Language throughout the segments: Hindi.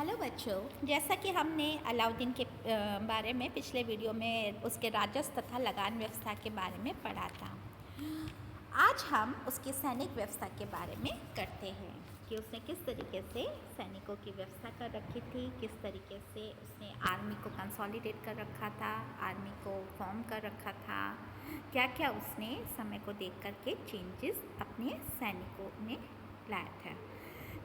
हेलो बच्चों, जैसा कि हमने अलाउद्दीन के बारे में पिछले वीडियो में उसके राजस्व तथा लगान व्यवस्था के बारे में पढ़ा था। आज हम उसकी सैनिक व्यवस्था के बारे में करते हैं कि उसने किस तरीके से सैनिकों की व्यवस्था कर रखी थी, किस तरीके से उसने आर्मी को कंसोलिडेट कर रखा था, आर्मी को फॉर्म कर रखा था, क्या क्या उसने समय को देख कर के चेंजेस अपने सैनिकों में लाया था।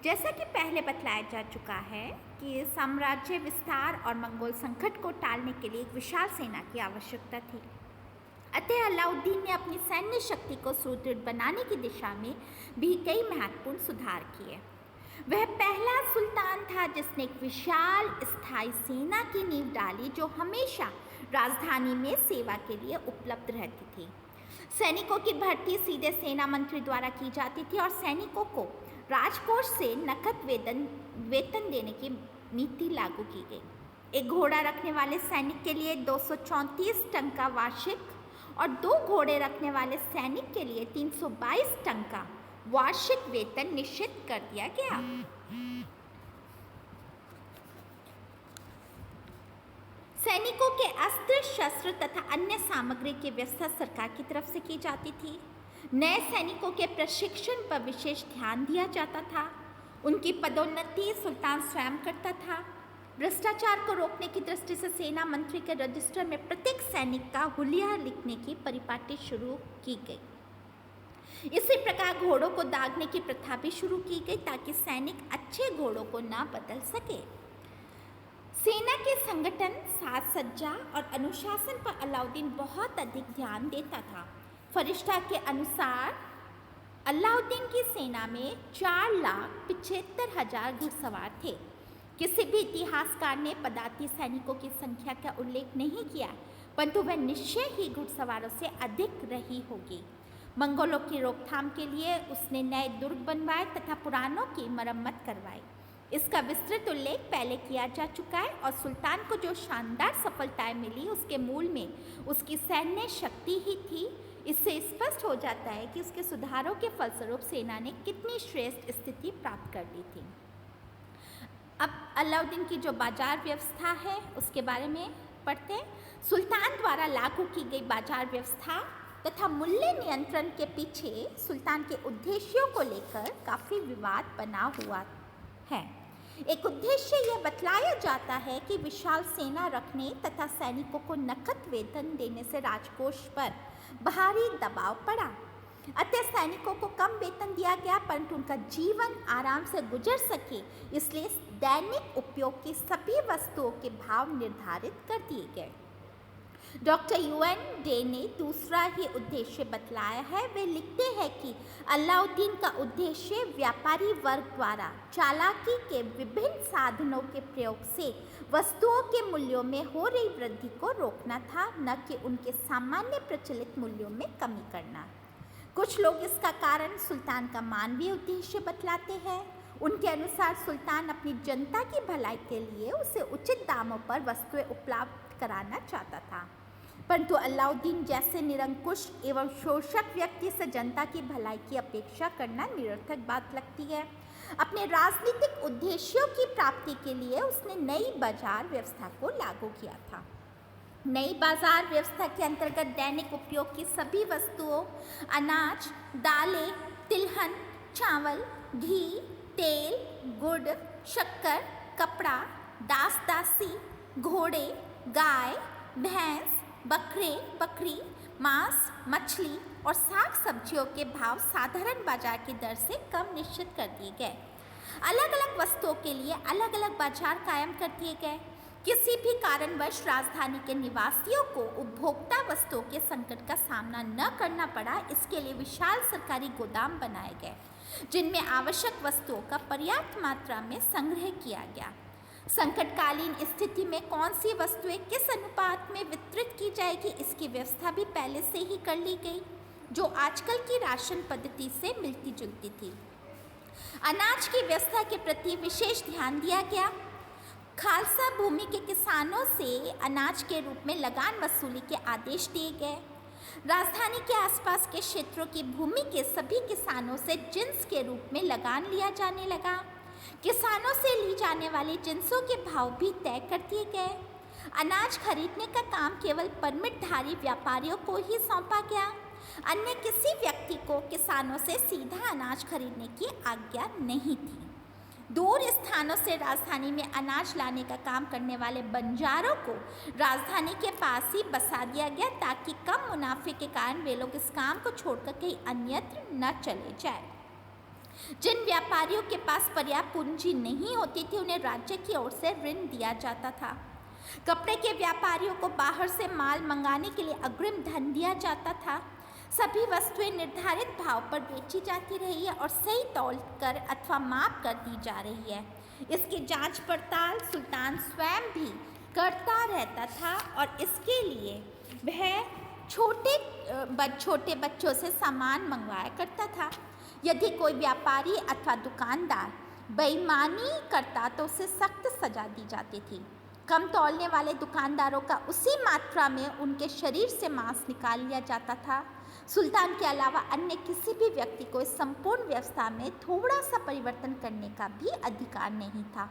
जैसा कि पहले बतलाया जा चुका है कि साम्राज्य विस्तार और मंगोल संकट को टालने के लिए एक विशाल सेना की आवश्यकता थी। अतः अलाउद्दीन ने अपनी सैन्य शक्ति को सुदृढ़ बनाने की दिशा में भी कई महत्वपूर्ण सुधार किए। वह पहला सुल्तान था जिसने एक विशाल स्थायी सेना की नींव डाली जो हमेशा राजधानी में सेवा के लिए उपलब्ध रहती थी। सैनिकों की भर्ती सीधे सेना मंत्री द्वारा की जाती थी और सैनिकों को राजकोष से नकद वेतन देने की नीति लागू की गई। एक घोड़ा रखने वाले सैनिक के लिए 234 टंका वार्षिक और 2 घोड़े रखने वाले सैनिक के लिए 322 टंका वार्षिक वेतन निश्चित कर दिया गया। सैनिकों के अस्त्र शस्त्र तथा अन्य सामग्री की व्यवस्था सरकार की तरफ से की जाती थी। नए सैनिकों के प्रशिक्षण पर विशेष ध्यान दिया जाता था। उनकी पदोन्नति सुल्तान स्वयं करता था। भ्रष्टाचार को रोकने की दृष्टि से सेना मंत्री के रजिस्टर में प्रत्येक सैनिक का हुलिया लिखने की परिपाटी शुरू की गई। इसी प्रकार घोड़ों को दागने की प्रथा भी शुरू की गई ताकि सैनिक अच्छे घोड़ों को ना बदल सके। सेना के संगठन, साज सज्जा और अनुशासन पर अलाउद्दीन बहुत अधिक ध्यान देता था। फरिश्ता के अनुसार अलाउद्दीन की सेना में 4,75,000 घुड़सवार थे। किसी भी इतिहासकार ने पदाती सैनिकों की संख्या का उल्लेख नहीं किया, परंतु वह निश्चय ही घुड़सवारों से अधिक रही होगी। मंगोलों की रोकथाम के लिए उसने नए दुर्ग बनवाए तथा पुरानों की मरम्मत करवाई। इसका विस्तृत उल्लेख पहले किया जा चुका है और सुल्तान को जो शानदार सफलताएं मिली उसके मूल में उसकी सैन्य शक्ति ही थी। इससे स्पष्ट हो जाता है कि उसके सुधारों के फलस्वरूप सेना ने कितनी श्रेष्ठ स्थिति प्राप्त कर ली थी। अब अलाउद्दीन की जो बाजार व्यवस्था है उसके बारे में पढ़ते हैं। सुल्तान द्वारा लागू की गई बाजार व्यवस्था तथा मूल्य नियंत्रण के पीछे सुल्तान के उद्देश्यों को लेकर काफ़ी विवाद बना हुआ है। एक उद्देश्य यह बतलाया जाता है कि विशाल सेना रखने तथा सैनिकों को नकद वेतन देने से राजकोष पर भारी दबाव पड़ा। अतः सैनिकों को कम वेतन दिया गया परंतु उनका जीवन आराम से गुजर सके इसलिए दैनिक उपयोग की सभी वस्तुओं के भाव निर्धारित कर दिए गए। डॉक्टर यूएन डे ने दूसरा ही उद्देश्य बतलाया है। वे लिखते हैं कि अलाउद्दीन का उद्देश्य व्यापारी वर्ग द्वारा चालाकी के विभिन्न साधनों के प्रयोग से वस्तुओं के मूल्यों में हो रही वृद्धि को रोकना था, न कि उनके सामान्य प्रचलित मूल्यों में कमी करना। कुछ लोग इसका कारण सुल्तान का मानवीय उद्देश्य बतलाते हैं। उनके अनुसार सुल्तान अपनी जनता की भलाई के लिए उसे उचित दामों पर वस्तुएं उपलब्ध कराना चाहता था, परंतु अलाउद्दीन जैसे निरंकुश एवं शोषक व्यक्ति से जनता की भलाई की अपेक्षा करना निरर्थक बात लगती है। अपने राजनीतिक उद्देश्यों की प्राप्ति के लिए उसने नई बाजार व्यवस्था को लागू किया था। नई बाजार व्यवस्था के अंतर्गत दैनिक उपयोग की सभी वस्तुओं, अनाज, दालें, तिलहन, चावल, घी, तेल, गुड़, शक्कर, कपड़ा, दास दासी, घोड़े, गाय, भैंस, बकरे, बकरी, मांस, मछली और साग सब्जियों के भाव साधारण बाजार की दर से कम निश्चित कर दिए गए। अलग अलग वस्तुओं के लिए अलग अलग बाजार कायम कर दिए गए। किसी भी कारणवश राजधानी के निवासियों को उपभोक्ता वस्तुओं के संकट का सामना न करना पड़ा, इसके लिए विशाल सरकारी गोदाम बनाए गए जिनमें आवश्यक वस्तुओं का पर्याप्त मात्रा में संग्रह किया गया। संकटकालीन स्थिति में कौन सी वस्तुएं किस अनुपात में वितरित की जाएगी इसकी व्यवस्था भी पहले से ही कर ली गई, जो आजकल की राशन पद्धति से मिलती जुलती थी। अनाज की व्यवस्था के प्रति विशेष ध्यान दिया गया। खालसा भूमि के किसानों से अनाज के रूप में लगान वसूली के आदेश दिए गए। राजधानी के आसपास के क्षेत्रों की भूमि के सभी किसानों से जिन्स के रूप में लगान लिया जाने लगा। किसानों से ली जाने वाली जिंसों के भाव भी तय कर दिए गए। अनाज खरीदने का काम केवल परमिटधारी व्यापारियों को ही सौंपा गया। अन्य किसी व्यक्ति को किसानों से सीधा अनाज खरीदने की आज्ञा नहीं थी। दूर स्थानों से राजधानी में अनाज लाने का काम करने वाले बंजारों को राजधानी के पास ही बसा दिया गया ताकि कम मुनाफे के कारण वे लोग इस काम को छोड़कर कहीं अन्यत्र न चले जाए। जिन व्यापारियों के पास पर्याप्त पूंजी नहीं होती थी उन्हें राज्य की ओर से ऋण दिया जाता था। कपड़े के व्यापारियों को बाहर से माल मंगाने के लिए अग्रिम धन दिया जाता था। सभी वस्तुएं निर्धारित भाव पर बेची जाती रही है और सही तौल कर अथवा माप कर दी जा रही है। इसकी जांच पड़ताल सुल्तान स्वयं भी करता रहता था और इसके लिए वह छोटे बच्चों से सामान मंगवाया करता था। यदि कोई व्यापारी अथवा दुकानदार बेईमानी करता तो उसे सख्त सजा दी जाती थी। कम तौलने वाले दुकानदारों का उसी मात्रा में उनके शरीर से मांस निकाल लिया जाता था। सुल्तान के अलावा अन्य किसी भी व्यक्ति को इस संपूर्ण व्यवस्था में थोड़ा सा परिवर्तन करने का भी अधिकार नहीं था।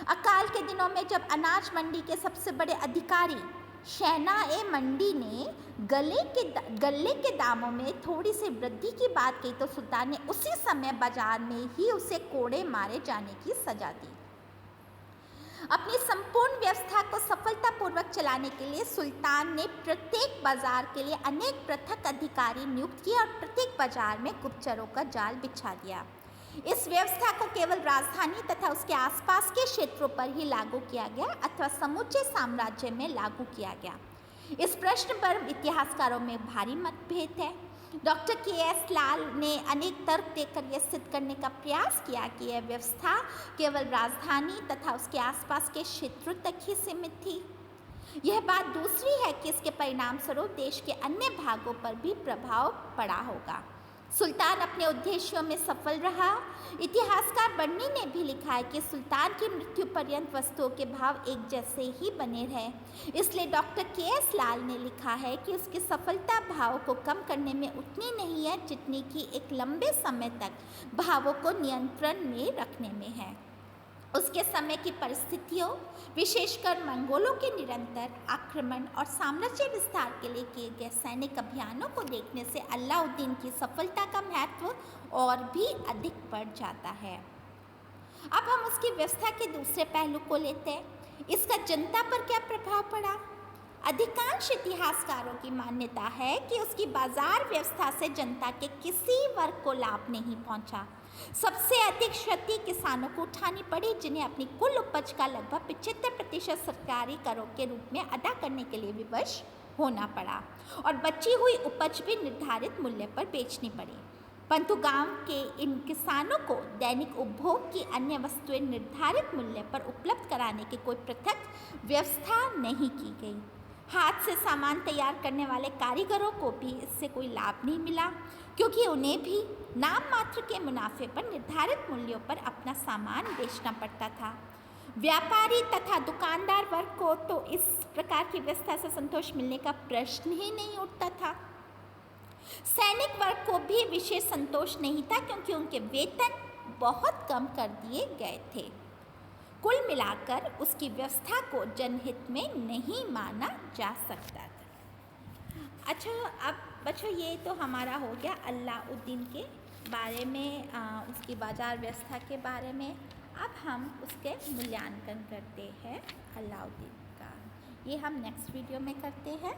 अकाल के दिनों में जब अनाज मंडी के सबसे बड़े अधिकारी शहना-ए-मंडी ने गल्ले के दामों में थोड़ी सी वृद्धि की बात कही तो सुल्तान ने उसी समय बाजार में ही उसे कोड़े मारे जाने की सजा दी। अपनी संपूर्ण व्यवस्था को सफलतापूर्वक चलाने के लिए सुल्तान ने प्रत्येक बाजार के लिए अनेक पृथक अधिकारी नियुक्त किए और प्रत्येक बाजार में गुप्तचरों का जाल बिछा दिया। इस व्यवस्था को केवल राजधानी तथा उसके आसपास के क्षेत्रों पर ही लागू किया गया अथवा समूचे साम्राज्य में लागू किया गया। इस प्रश्न पर इतिहासकारों में भारी मतभेद है। Doctor KS. लाल ने अनेक तर्क देकर यह सिद्ध करने का प्रयास किया कि यह व्यवस्था केवल राजधानी तथा उसके आसपास के क्षेत्रों तक ही सीमित थी। यह बात दूसरी है कि इसके परिणाम स्वरूप देश के अन्य भागों पर भी प्रभाव पड़ा होगा। सुल्तान अपने उद्देश्यों में सफल रहा। इतिहासकार बर्नी ने भी लिखा है कि सुल्तान की मृत्यु पर्यंत वस्तुओं के भाव एक जैसे ही बने रहे। इसलिए डॉक्टर के.एस. लाल ने लिखा है कि उसकी सफलता भाव को कम करने में उतनी नहीं है जितनी कि एक लंबे समय तक भावों को नियंत्रण में रखने में है। उसके समय की परिस्थितियों विशेषकर मंगोलों के निरंतर आक्रमण और साम्राज्य विस्तार के लिए किए गए सैनिक अभियानों को देखने से अलाउद्दीन की सफलता का महत्व और भी अधिक बढ़ जाता है। अब हम उसकी व्यवस्था के दूसरे पहलू को लेते हैं। इसका जनता पर क्या प्रभाव पड़ा? अधिकांश इतिहासकारों की मान्यता है कि उसकी बाजार व्यवस्था से जनता के किसी वर्ग को लाभ नहीं पहुंचा। सबसे अधिक क्षति किसानों को उठानी पड़ी, जिन्हें अपनी कुल उपज का लगभग 75% सरकारी करों के रूप में अदा करने के लिए विवश होना पड़ा और बची हुई उपज भी निर्धारित मूल्य पर बेचनी पड़ी। परंतु गांव के इन किसानों को दैनिक उपभोग की अन्य वस्तुएं निर्धारित मूल्य पर उपलब्ध कराने की कोई पृथक व्यवस्था नहीं की गई। हाथ से सामान तैयार करने वाले कारीगरों को भी इससे कोई लाभ नहीं मिला, क्योंकि उन्हें भी नाम मात्र के मुनाफे पर निर्धारित मूल्यों पर अपना सामान बेचना पड़ता था। व्यापारी तथा दुकानदार वर्ग को तो इस प्रकार की व्यवस्था से संतोष मिलने का प्रश्न ही नहीं उठता था। सैनिक वर्ग को भी विशेष संतोष नहीं था, क्योंकि उनके वेतन बहुत कम कर दिए गए थे। कुल मिलाकर उसकी व्यवस्था को जनहित में नहीं माना जा सकता था। अच्छा, अब बच्चों ये तो हमारा हो गया अलाउद्दीन के बारे में, उसकी बाजार व्यवस्था के बारे में। अब हम उसके मूल्यांकन करते हैं अलाउद्दीन का। ये हम नेक्स्ट वीडियो में करते हैं।